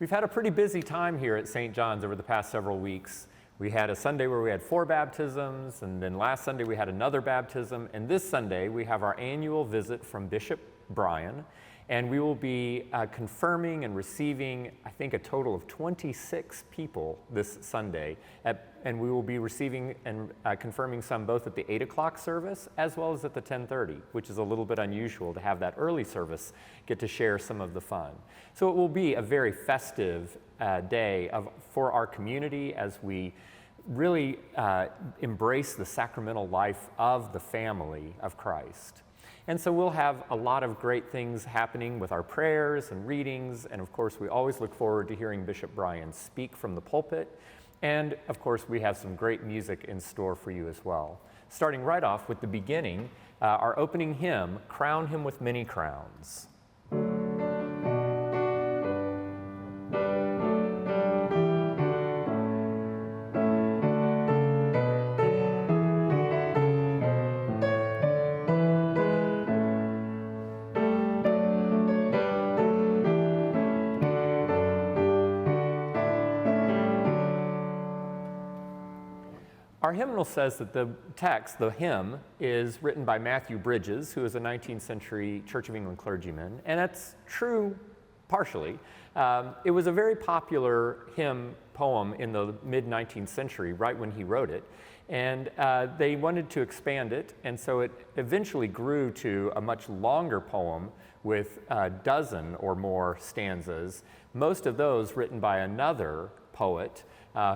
We've had a pretty busy time here at St. John's over the past several weeks. We had a Sunday where we had 4 baptisms, and then last Sunday we had another baptism, and this Sunday we have our annual visit from Bishop Brian, and we will be confirming and receiving, I think, a total of 26 people this Sunday, and we will be receiving and confirming some both at the 8 o'clock service as well as at the 10:30, which is a little bit unusual to have that early service get to share some of the fun. So it will be a very festive day for our community as we really embrace the sacramental life of the family of Christ. And so we'll have a lot of great things happening with our prayers and readings, and of course we always look forward to hearing Bishop Brian speak from the pulpit, and of course we have some great music in store for you as well. Starting right off with the beginning, our opening hymn, Crown Him with Many Crowns. Our hymnal says that the text, the hymn, is written by Matthew Bridges, who is a 19th century Church of England clergyman, and that's true partially. It was a very popular hymn poem in the mid-19th century, right when he wrote it, and they wanted to expand it, and so it eventually grew to a much longer poem with a dozen or more stanzas, most of those written by another poet,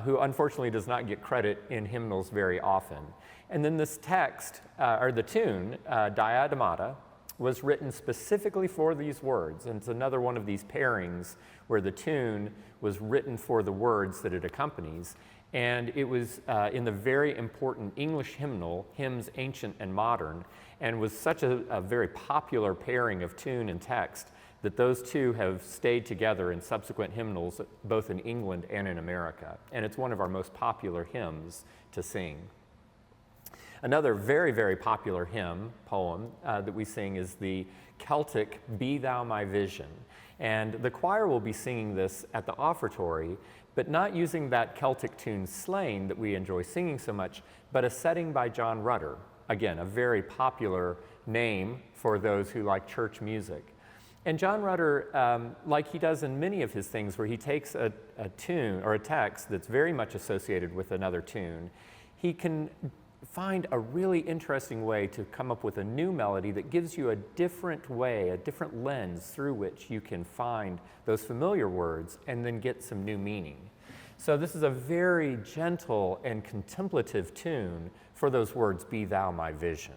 who unfortunately does not get credit in hymnals very often. And then this text, or the tune, Diademata, was written specifically for these words. And it's another one of these pairings where the tune was written for the words that it accompanies. And it was in the very important English hymnal, Hymns Ancient and Modern, and was such a very popular pairing of tune and text that those two have stayed together in subsequent hymnals, both in England and in America. And it's one of our most popular hymns to sing. Another very, very popular hymn, poem, that we sing is the Celtic Be Thou My Vision. And the choir will be singing this at the offertory, but not using that Celtic tune Slain that we enjoy singing so much, but a setting by John Rutter. Again, a very popular name for those who like church music. And John Rutter, like he does in many of his things where he takes a tune or a text that's very much associated with another tune, he can find a really interesting way to come up with a new melody that gives you a different way, a different lens through which you can find those familiar words and then get some new meaning. So this is a very gentle and contemplative tune for those words, Be Thou My Vision.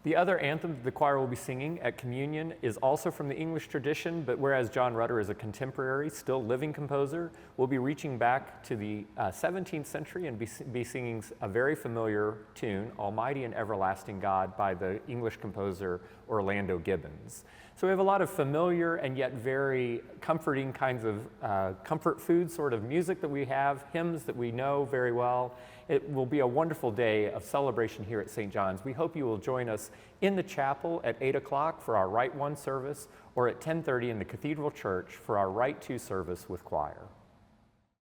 The other anthem that the choir will be singing at communion is also from the English tradition, but whereas John Rutter is a contemporary, still living composer, we'll be reaching back to the 17th century and be singing a very familiar tune, Almighty and Everlasting God, by the English composer Orlando Gibbons. So we have a lot of familiar and yet very comforting kinds of comfort food sort of music that we have, hymns that we know very well. It will be a wonderful day of celebration here at St. John's. We hope you will join us in the chapel at 8 o'clock for our Rite 1 service or at 10:30 in the Cathedral Church for our Rite 2 service with choir.